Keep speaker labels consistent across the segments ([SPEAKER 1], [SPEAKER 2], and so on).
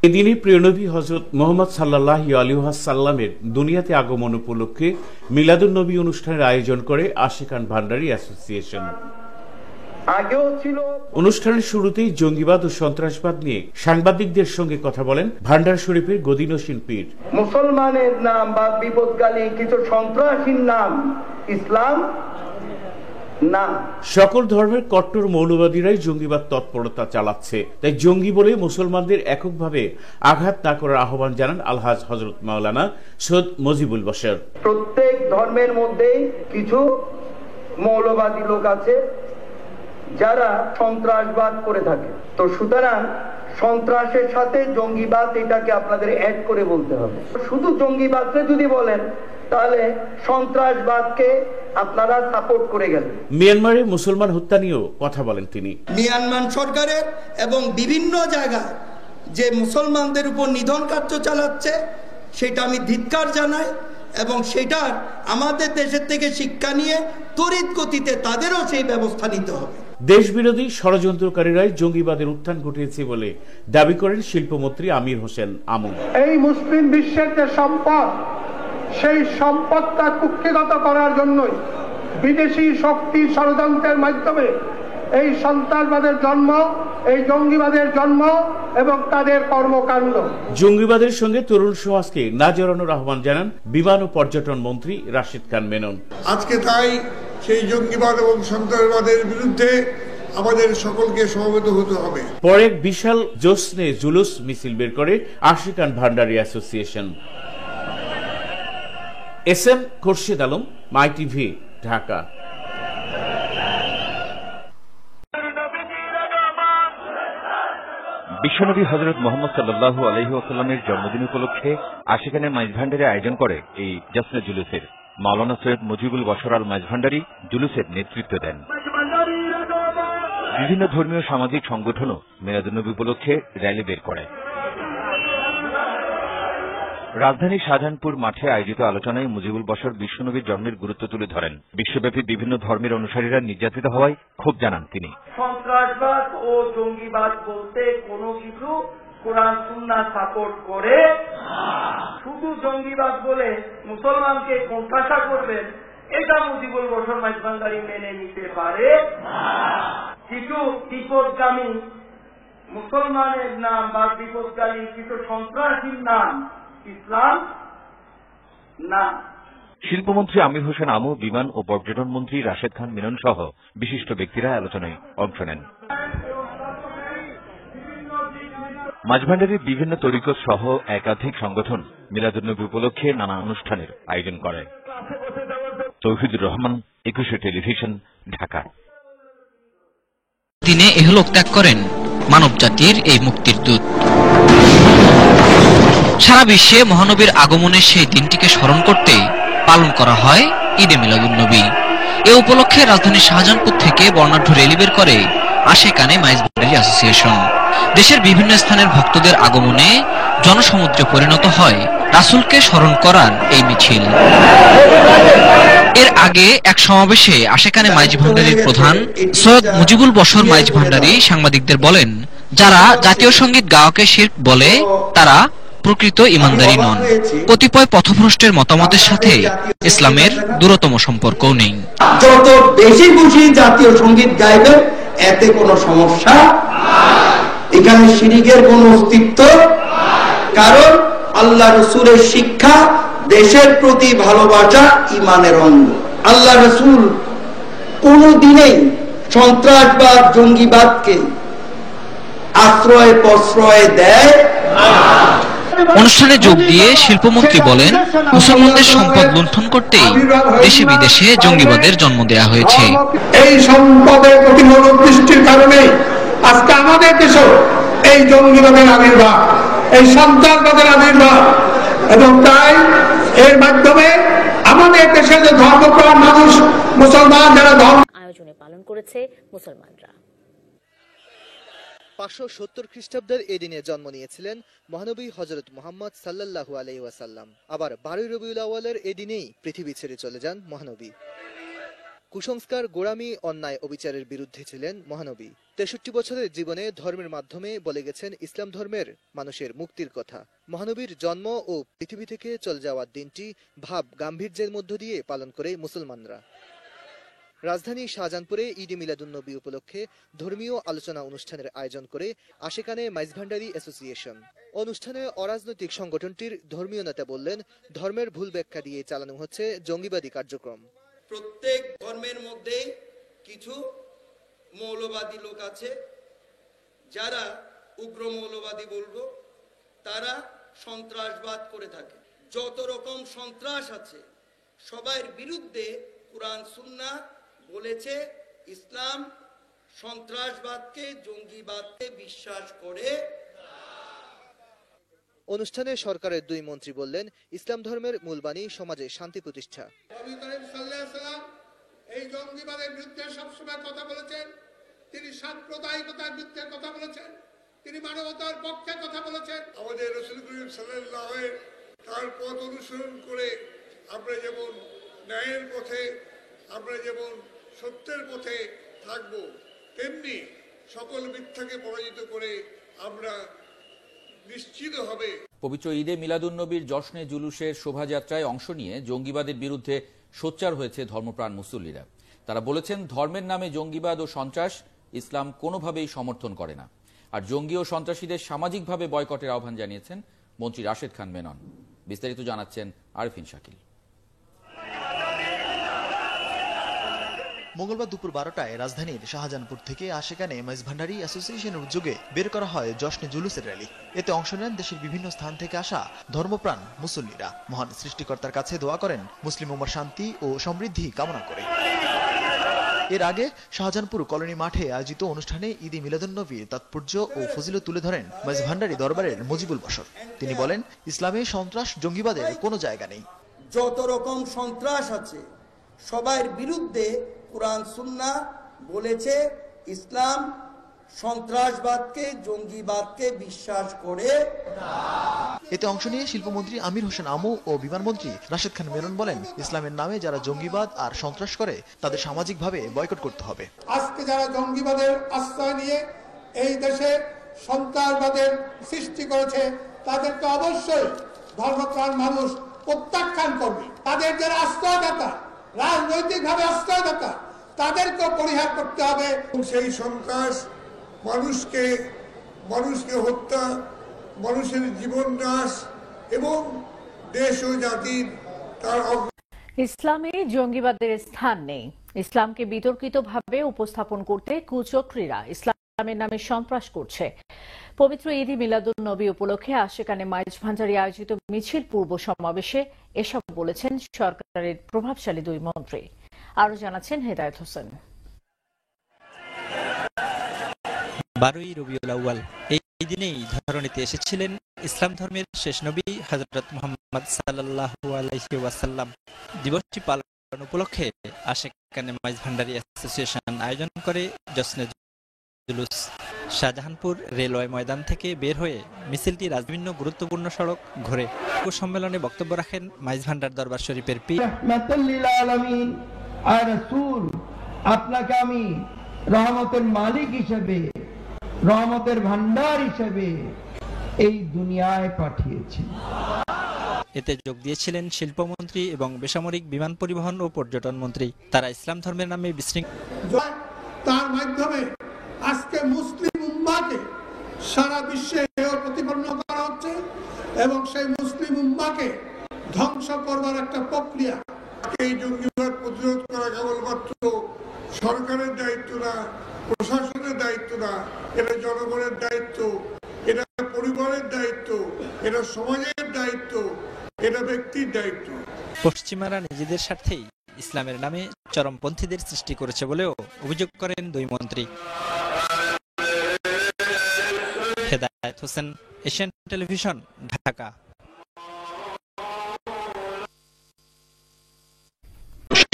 [SPEAKER 1] এদিনই প্রিয়নবী হযরত মুহাম্মদ সাল্লাল্লাহু আলাইহি ওয়াসাল্লামের দুনিয়াতে আগমন উপলক্ষে মিলাদুন্নবী অনুষ্ঠানের আয়োজন করে আশিকান ভান্ডারী অ্যাসোসিয়েশন। অনুষ্ঠানের শুরুতেই জঙ্গিবাদ ও সন্ত্রাসবাদ নিয়ে সাংবাদিকদের সঙ্গে কথা বলেন ভান্ডার শরীফের গদিনসীন পীর।
[SPEAKER 2] মুসলমানের নাম বা বিপদকালী কিছু সন্ত্রাসীর নাম ইসলাম না।
[SPEAKER 1] সকল ধর্মের কট্টর মৌলবাদীরাই জঙ্গিবাদ তৎপরতা চালাচ্ছে, তাই জঙ্গি বলে মুসলমানদের এককভাবে আঘাত না করার আহ্বান জানান আলহাজ হযরত মাওলানা সৈয়দ মুজিবুল বশর।
[SPEAKER 2] প্রত্যেক ধর্মের মধ্যেই কিছু মৌলবাদী লোক আছে যারা সন্ত্রাসবাদ করে থাকে, তো সুতরাং সন্ত্রাসের সাথে জঙ্গিবাদ এটাকে আপনাদের অ্যাড করে বলতে হবে। শুধু জঙ্গিবাদকে যদি বলেন তাহলে সন্ত্রাসবাদকে আপনারা সাপোর্ট করে গেলেন।
[SPEAKER 1] মিয়ানমারে মুসলমান হত্যা নিয়েও কথা বলেন তিনি।
[SPEAKER 3] মিয়ানমার সরকারের এবং বিভিন্ন জায়গায় যে মুসলমানদের উপর নিধন কার্য চালাচ্ছে সেটা আমি ধিক্কার জানাই, এবং সেটার আমাদের দেশের থেকে শিক্ষা নিয়ে তড়িৎ গতিতে তাদেরও সেই ব্যবস্থা নিতে হবে।
[SPEAKER 1] দেশবিরোধী ষড়যন্ত্রকারীরাই জঙ্গিবাদের উত্থান ঘটিয়েছে বলে দাবি করেন শিল্পমন্ত্রী আমির হোসেন আমু।
[SPEAKER 4] এই মুসলিম বিশ্বের যে সম্পদ, সেই সম্পদটা কুক্ষিগত করার জন্যই বিদেশি শক্তি ষড়যন্ত্রের মাধ্যমে এই সন্ত্রাসবাদের জন্ম, এই জঙ্গিবাদের জন্ম এবং তাদের কর্মকাণ্ড।
[SPEAKER 1] জঙ্গিবাদের সঙ্গে তরুণ সমাজকে না জড়ানোর আহ্বান জানান বিমান ও পর্যটন মন্ত্রী রাশিদ খান মেনন।
[SPEAKER 5] আজকে তাই সেই জঙ্গিবাদ এবং সন্ত্রাসবাদের বিরুদ্ধে আমাদের সকলকে সমবেত হতে হবে।
[SPEAKER 1] পরে এক বিশাল জোসনে জুলুস মিছিল বের করে আশিকান ভান্ডারী অ্যাসোসিয়েশন। এস.এম. খোরশেদ আলম, মাই টিভি, ঢাকা।
[SPEAKER 6] বিশ্বনবী হযরত মুহাম্মদ সাল্লাল্লাহু আলাইহি ওয়াসাল্লামের জন্মদিন উপলক্ষে আশিকানে মাইজ ভান্ডারে আয়োজন করে এই জশ্নে জুলুসের। মাওলানা সৈয়দ মুজিবুল বশর আল মাইজ ভান্ডারী জুলুসের নেতৃত্ব দেন। বিভিন্ন ধর্মীয় সামাজিক সংগঠনও মিলাদুন্নবী উপলক্ষে র্যালি বের করে। রাজধানীর শাহজাহানপুর মাঠে আয়োজিত আলোচনায় মুজিবুল বশর বিশ্বনবীর জন্মের গুরুত্ব তুলে ধরেন। বিশ্বব্যাপী বিভিন্ন ধর্মের অনুসারীরা নির্যাতিত হওয়ায় ক্ষোভ জানান তিনি।
[SPEAKER 2] সন্ত্রাসবাদ ও জঙ্গিবাদ বলতে কোনো কিছু কোরআন সুন্নাহ সাপোর্ট করে, শুধু জঙ্গিবাদ বলে মুসলমানকে কোণঠাসা করবেন এটা মুজিবুল বশর মাইজ ভান্ডারী মেনে নিতে পারে। কিছু বিপদগামী মুসলমানের নাম বা বিপদকারী কিছু সন্ত্রাসীর নাম ইসলাম না।
[SPEAKER 6] শিল্পমন্ত্রী আমির হোসেন আমু, বিমান ও পর্যটন মন্ত্রী রাশেদ খান মিনন সহ বিশিষ্ট ব্যক্তিরা আলোচনায় অংশ নেন। মাঝভান্ডারীর বিভিন্ন তরিকত সহ একাধিক সংগঠন মিলাদুন্নবী উপলক্ষে নানা অনুষ্ঠানের আয়োজন করে। তৌহিদুর রহমান, 21 টেলিভিশন, ঢাকা।
[SPEAKER 7] দিনে ইহলোক ত্যাগ করেন মানব জাতির এই মুক্তির দূত। সারা বিশ্বে মহানবীর আগমনের সেই দিনটিকে স্মরণ করতে পালন করা হয় ঈদে মিলাদুন্নবী। এ উপলক্ষে রাজধানীর শাহজাহানপুর থেকে বর্ণাঢ্য র্যালি বের করে আশিকানে মাইজ ভান্ডারী অ্যাসোসিয়েশন। দেশের বিভিন্ন স্থানের ভক্তদের আগমনে জনসমুদ্রে পরিণত হয় রাসূলকে স্মরণ করার এই মিছিল। এর আগে এক সমাবেশে আশিকানে মাইজ ভান্ডারীর প্রধান সৈয়দ মুজিবুল বশর মাইজ ভান্ডারী সাংবাদিকদের বলেন, যারা জাতীয় সঙ্গীত গাওয়াকে শিরক বলে তারা প্রকৃত ইমানদারি নন। কতিপয় পথভ্রষ্টের মতামতের সাথে ইসলামের দূরতম সম্পর্কও নেই।
[SPEAKER 3] যত বেশি খুশি জাতীয় সঙ্গীত গাইবেন এতে কোনো সমস্যা, এখানে শিরকের কোনো অস্তিত্ব, কারণ আল্লাহ রাসূলের শিক্ষা দেশের প্রতি ভালোবাসা ইমানের অঙ্গ। আল্লাহ রাসূল কোনদিনই সন্ত্রাসবাদ জঙ্গিবাদকে আশ্রয় প্রশ্রয় দেয় না।
[SPEAKER 7] অনুষ্ঠানে যোগ দিয়ে শিল্পমন্ত্রী বলেন, মুসলমানদের সম্পদ লুণ্ঠন করতেই দেশে বিদেশে জঙ্গিবাদের জন্ম দেয়া হয়েছে।
[SPEAKER 4] এই সম্পদের প্রতি মনোদৃষ্টির কারণে আজকে আমাদের দেশেও এই জঙ্গিবাদের আবির্ভাব, এই সন্ত্রাসবাদের আবির্ভাব, এবং তাই এর মাধ্যমে আমাদের দেশে যে ধর্মপ্রাণ মানুষ মুসলমান যারা ধর্ম
[SPEAKER 8] আয়োজনে পালন করেছে মুসলমানরা।
[SPEAKER 9] 570 খ্রিস্টাব্দের এদিনে জন্ম নিয়েছিলেন মহানবী হযরত মুহাম্মদ সাল্লাল্লাহু আলাইহি ওয়াসাল্লাম। আবার 12 রবিউল আউয়ালের এদিনেই পৃথিবী ছেড়ে চলে যান মহানবী। কুসংস্কার, গোঁড়ামি, অন্যায়, অবিচারের বিরুদ্ধে ছিলেন মহানবী। ৬৩ বছরের জীবনে ধর্মের মাধ্যমে বলে গেছেন ইসলাম ধর্মের মানুষের মুক্তির কথা। মহানবীর জন্ম ও পৃথিবী থেকে চলে যাওয়ার দিনটি ভাব গাম্ভীর্যের মধ্য দিয়ে পালন করে মুসলমানরা। রাজধানী শাহজাহানপুরে ঈদে মিলাদুন্নবী উপলক্ষে ধর্মীয় আলোচনা অনুষ্ঠানের আয়োজন করে আশেকানে মাইজভান্ডারি অ্যাসোসিয়েশন। অনুষ্ঠানে অরাজনৈতিক সংগঠনটির ধর্মীয় নেতা বললেন, ধর্মের ভুল ব্যাখ্যা দিয়ে চালানো হচ্ছে জঙ্গিবাদী কার্যক্রম।
[SPEAKER 3] প্রত্যেক ধর্মের মধ্যে কিছু মৌলবাদী লোক আছে, যারা উগ্র মৌলবাদী বলবো, তারা সন্ত্রাসবাদ করে থাকে। যত রকম সন্ত্রাস আছে সবার বিরুদ্ধে কুরআন সুন্নাহ বলেছে ইসলাম সন্ত্রাসবাদকে, জঙ্গিবাদকে বিশ্বাস করে।
[SPEAKER 9] অনুষ্ঠানে সরকারের 2 মন্ত্রী বললেন, ইসলাম ধর্মের মূল বাণী সমাজে শান্তি প্রতিষ্ঠা।
[SPEAKER 4] এই জঙ্গিবাদের বিরুদ্ধে সবসময় কথা বলেছেন, তিনি সাম্প্রদায়িকতার বিরুদ্ধে কথা বলেছেন, তিনি মানবতার পক্ষে কথা বলেছেন।
[SPEAKER 5] আমাদের রাসূল করিম সাল্লাল্লাহু আলাইহি তার পথ অনুসরণ করে আমরা যেমন ন্যায়ের পথে, আমরা যেমন সত্যের পথে থাকব, তেমনি সকল মিথ্যাকে পরাজিত করে আমরা নিশ্চিত হবে।
[SPEAKER 10] পবিত্র ঈদে মিলাদুন্নবীর জশ্নে জুলুসের শোভাযাত্রায় অংশ নিয়ে জঙ্গিবাদের বিরুদ্ধে সোচ্চার হয়েছে ধর্মপ্রাণ মুসল্লিরা। তারা বলেছেন, ধর্মের নামে জঙ্গিবাদ ও সন্ত্রাস ইসলাম কোনোভাবেই সমর্থন করে না। আর জঙ্গি ও সন্ত্রাসীদের সামাজিকভাবে বয়কটের আহ্বান জানিয়েছেন মন্ত্রী রাশেদ খান মেনন। বিস্তারিত জানাচ্ছেন আরিফিন শাকিল।
[SPEAKER 11] মঙ্গলবার দুপুর 12টায় রাজধানীর শাহজাহানপুর থেকে আশেকানে মাইজভান্ডারি অ্যাসোসিয়েশনের উদ্যোগে বের করা হয় জশ্নে জুলুসের র্যালি। এতে অংশ নেন দেশের বিভিন্ন স্থান থেকে আসা ধর্মপ্রাণ মুসল্লিরা। মহান সৃষ্টিকর্তার কাছে দোয়া করেন, মুসলিম উম্মার শান্তি ও সমৃদ্ধি কামনা করে। এর আগে শাহজাহানপুর কলোনি মাঠে আয়োজিত অনুষ্ঠানে ঈদে মিলাদুন্নবীর তাৎপর্য ও ফজিলত তুলে ধরেন মাইজভান্ডারি দরবারের মুজিবুল বশর। তিনি বলেন, ইসলামে সন্ত্রাস, জঙ্গিবাদের কোনো জায়গা নেই।
[SPEAKER 3] যত রকম সন্ত্রাস আছে সবার বিরুদ্ধে কুরআন সুন্নাহ বলেছে ইসলাম সন্ত্রাসবাদকে, জঙ্গিবাদকে বিশ্বাস করে।
[SPEAKER 11] এতে অংশ নিয়ে শিল্পমন্ত্রী আমির হোসেন আমু ও বিমানমন্ত্রী রাশেদ খান মেনন বলেন, ইসলামের নামে যারা জঙ্গিবাদ আর সন্ত্রাস করে তাদের সামাজিকভাবে বয়কট করতে হবে।
[SPEAKER 4] আজকে যারা জঙ্গিবাদের আশ্রয় নিয়ে এই দেশে সন্ত্রাসবাদের সৃষ্টি করেছে তাদেরকে অবশ্যই ধর্মপ্রাণ মানুষ প্রত্যাখ্যান করবে। তাদের যারা আশ্রয়দাতা, রাজনৈতিকভাবে আশ্রয়দাতা, তাদেরকে পরিহার করতে হবে।
[SPEAKER 5] সেই সন্ত্রাস মানুষকে হত্যা, মানুষের জীবন নাশ এবং দেশ ও জাতির তার
[SPEAKER 12] ইসলামে জঙ্গিবাদের স্থান নেই। ইসলামকে বিতর্কিতভাবে উপস্থাপন করতে কুচক্রীরা ইসলামের নামে সন্ত্রাস করছে। পবিত্র ঈদে মিলাদুন্নবী উপলক্ষে আশেকানে মাইজভান্ডারি আয়োজিত মিছিল পূর্ব সমাবেশে এসব বলেছেন সরকারের প্রভাবশালী 2 মন্ত্রী। আরো জানাচ্ছেন হেদায়েত হোসেন।
[SPEAKER 13] 12ই রবিউল আউয়াল এই দিনেই ধরণীতে এসেছিলেন ইসলাম ধর্মের শেষ নবী হযরত মুহাম্মদ সাল্লাল্লাহু আলাইহি ওয়াসাল্লাম। দিবসটি পালন উপলক্ষে আশেকানে মাইজভান্ডারি অ্যাসোসিয়েশন আয়োজন করে জশ্নে জুলুস। শাহজাহানপুর রেলওয়ে ময়দান থেকে বের হয়ে মিছিলটি বিভিন্ন গুরুত্বপূর্ণ সড়ক ঘুরে সম্মেলনে বক্তব্য রাখেন মাইজভান্ডার দরবার শরীফের পীর।
[SPEAKER 2] আপনাকে আমি রহমতের মালিক হিসেবে, রহমতের ভান্ডার হিসেবে এই দুনিয়ায় পাঠিয়েছি।
[SPEAKER 13] এতে যোগ দিয়েছিলেন শিল্পমন্ত্রী এবং বেসামরিক বিমান পরিবহন ও পর্যটন মন্ত্রী। তারা ইসলাম ধর্মের নামে বিশৃঙ্খলা,
[SPEAKER 4] তার মাধ্যমে আজকে মুসলিম উম্মাহকে সারা বিশ্বে প্রতিপন্ন করা হচ্ছে এবং সেই মুসলিম উম্মাহকে ধ্বংস করবার একটা প্রক্রিয়া।
[SPEAKER 5] এই জঙ্গিবাদ প্রতিরোধ করা কেবলমাত্র সরকারের দায়িত্ব না, প্রশাসনের দায়িত্ব না, এটা জনগণের দায়িত্ব, এটা পরিবারের দায়িত্ব, এটা সমাজের দায়িত্ব, এটা ব্যক্তির দায়িত্ব।
[SPEAKER 13] পশ্চিমারা নিজেদের স্বার্থেই ইসলামের নামে চরমপন্থীদের সৃষ্টি করেছে বলেও অভিযোগ করেন 2 মন্ত্রী। হেদায়েত হোসেন, এশিয়ান টেলিভিশন, ঢাকা।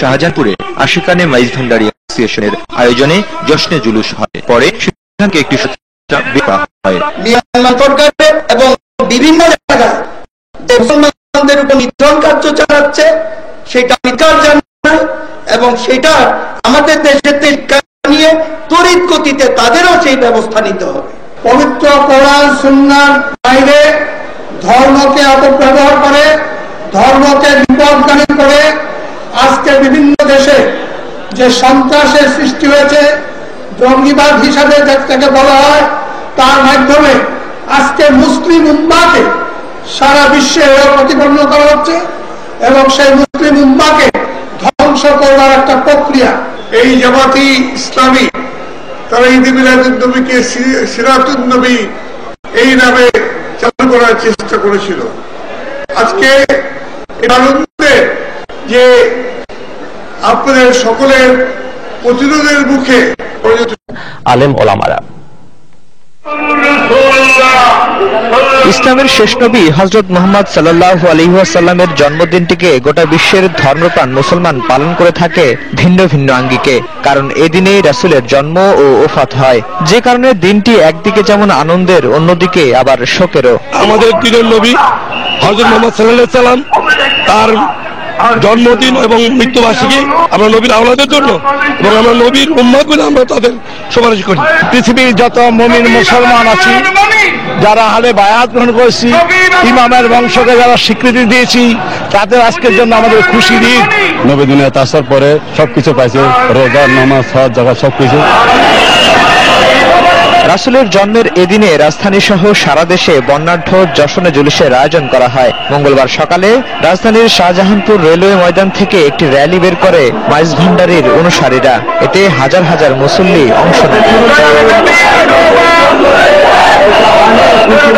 [SPEAKER 14] শাহজাহানপুরে আশিকানে মাইজভান্ডারি অ্যাসোসিয়েশনের আয়োজনে জশ্নে জুলুস হয়। পরে সেখানে একটি
[SPEAKER 2] মিয়ানমার সরকার এবং বিভিন্ন জায়গায় মুসলমানদের উপর নিধন কার্য চালাচ্ছে সেটা ধিক্কার জানাই
[SPEAKER 3] এবং সেটা আমাদের দেশের শিক্ষা নিয়ে তড়িৎ গতিতে তাদেরও সেই ব্যবস্থা নিতে হবে।
[SPEAKER 4] পবিত্র কোরআন সুন্নাহর বাইরে ধর্মকে অপব্যবহার করে, ধর্মকে বিপদগামী করে আজকে বিভিন্ন দেশে যে সন্ত্রাসের সৃষ্টি হয়েছে, জঙ্গিবাদ হিসাবে যাকে বলা হয়, তার মাধ্যমে আজকে মুসলিম উম্মাহকে সারা বিশ্বে প্রতিপন্ন করা হচ্ছে এবং সেই মুসলিম উম্মাহকে ধ্বংস করবার একটা প্রক্রিয়া।
[SPEAKER 5] এই জামাতি ইসলামী তারা ঈদে মিলাদুন নবীকে সিরাতুন নবী এই নামে চালু করার চেষ্টা করেছিল। আজকে আনন্দে যে আপনাদের সকলের প্রতিরোধের মুখে
[SPEAKER 14] আলেম ওলামারা ইসলামের শেষ নবী হযরত মুহাম্মদ সাল্লাল্লাহু আলাইহি ওয়াসাল্লামের জন্মদিনটিকে গোটা বিশ্বের ধর্মপ্রাণ মুসলমান পালন করে থাকে ভিন্ন ভিন্ন আঙ্গিকে। কারণ এদিনেই রাসূলের জন্ম ও ওফাত হয়, যে কারণে দিনটি একদিকে যেমন আনন্দের, অন্যদিকে আবার শোকেরও।
[SPEAKER 15] আমাদের প্রিয় নবী হযরত মুহাম্মদ সাল্লাল্লাহু আলাইহি ওয়াসাল্লাম তার জন্মদিন এবং মৃত্যুবার্ষিকী আমরা নবীর আওলাদের জন্য এবং আমরা নবীর উম্মত বলে আমরা তাদের সুপারিশ করি।
[SPEAKER 16] পৃথিবীর যত মুমিন মুসলমান আছি, যারা হালে বায়াত গ্রহণ করেছি, ইমামের বংশকে যারা স্বীকৃতি দিয়েছি, তাদের আজকের জন্য আমাদের খুশি দিন।
[SPEAKER 17] নবী দুনিয়াতে আসার পরে সবকিছু পাইছে, রোজা, নামাজ, হজ, যাকাত সবকিছু।
[SPEAKER 14] রাসূলের জন্মের এদিনে রাজধানী সহ সারা দেশে বর্ণাঢ্য জশ্নে জুলুসের আয়োজন করা হয়। মঙ্গলবার সকালে রাজধানীর শাহজাহানপুর রেলওয়ে ময়দান থেকে একটি র্যালি বের করে মাইজভান্ডারীর অনুসারীরা। এতে হাজার হাজার মুসল্লি অংশ নেন।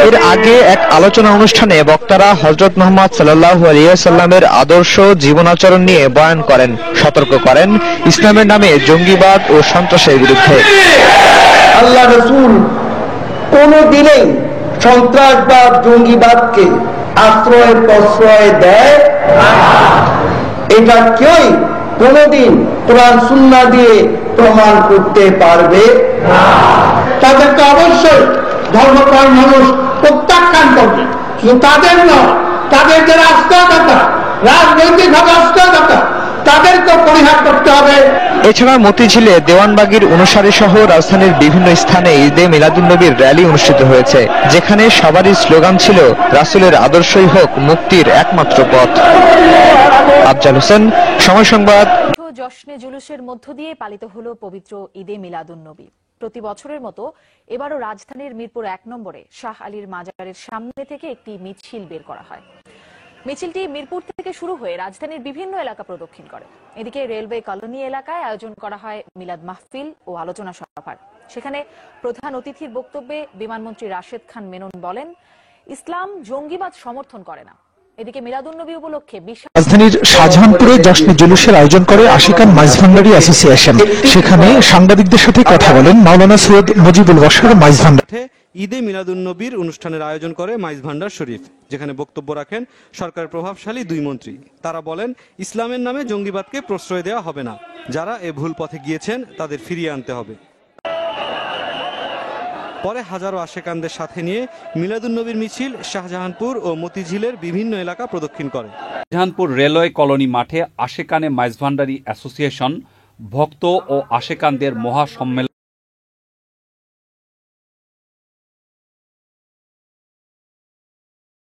[SPEAKER 14] এর আগে এক আলোচনা অনুষ্ঠানে বক্তারা হযরত মুহাম্মদ সাল্লাল্লাহু আলাইহি ওয়াসাল্লামের আদর্শ জীবনাচরণ নিয়ে বয়ান করেন, সতর্ক করেন ইসলামের নামে জঙ্গিবাদ ও সন্ত্রাসের বিরুদ্ধে।
[SPEAKER 2] আল্লাহ রাসূল কোনদিনই সন্ত্রাসবাদ, জঙ্গিবাদকে আশ্রয় প্রশ্রয় দেয় এটা কেউই কোনদিন কোরআন সুন্নাহ দিয়ে প্রমাণ করতে পারবে না।
[SPEAKER 4] তাদেরকে অবশ্যই ধর্মপ্রাণ মানুষ প্রত্যাখ্যান করবে, শুধু তাদের নয়, তাদের যারা আস্থাদাতা, রাজনৈতিকভাবে আস্থাদাতা, তাদেরকে পরিহার করতে হবে।
[SPEAKER 14] এছাড়া মতিঝিলে দেওয়ানবাগীর অনুসারী সহ রাজধানীর বিভিন্ন স্থানে ঈদে মিলাদুন্নবীর র্যালি অনুষ্ঠিত হয়েছে, যেখানে সবারই স্লোগান ছিল রাসূলের আদর্শই হোক মুক্তির একমাত্র পথ। আফজাল হোসেন, সময় সংবাদ।
[SPEAKER 12] জশ্নে জুলুসের মধ্য দিয়ে পালিত হলো পবিত্র ঈদে মিলাদুন্নবী। প্রতি বছরের মতো এবারও রাজধানীর মিরপুর 1 নম্বরে শাহ আলীর মাজারের সামনে থেকে একটি মিছিল বের করা হয়। মিছিলটি মিরপুর থেকে শুরু হয়ে রাজধানীর বিভিন্ন এলাকা প্রদক্ষিণ করে। এদিকে রেলওয়ে কলোনি এলাকায় আয়োজন করা হয় মিলাদ মাহফিল ও আলোচনা সভার। সেখানে প্রধান অতিথির বক্তব্যে বিমানমন্ত্রী রাশেদ খান মেনন বলেন, ইসলাম জঙ্গিবাদ সমর্থন করে না। এদিকে মিলাদুন্নবী উপলক্ষে
[SPEAKER 18] রাজধানীর শাহজাহানপুরে জশ্নে জুলুসের আয়োজন করে আশিকান মাইজভান্ডারী অ্যাসোসিয়েশন। সেখানে সাংবাদিকদের সাথে কথা বলেন মাওলানা সৈয়দ মুজিবুল বশর মাইজভান্ডারী।
[SPEAKER 19] ঈদে মিলাদুন্নবীর অনুষ্ঠানের আয়োজন করে মাইজভান্ডার শরীফ, যেখানে বক্তব্য রাখেন সরকারের প্রভাবশালী 2 মন্ত্রী। তারা বলেন, ইসলামের নামে জঙ্গিবাদকে প্রশ্রয় দেওয়া হবে না, যারা এ ভুল পথে গিয়েছেন তাদের ফিরিয়ে আনতে হবে। পরে হাজারো আশেকানদের সাথে নিয়ে মিলাদুন্নবীর মিছিল শাহজাহানপুর ও মতিঝিলের বিভিন্ন এলাকা প্রদক্ষিণ করে।
[SPEAKER 20] শাহজাহানপুর রেলওয়ে কলোনি মাঠে আশেকানে মাইজভান্ডারী অ্যাসোসিয়েশন ভক্ত ও আশেকানদের মহাসম্মেলন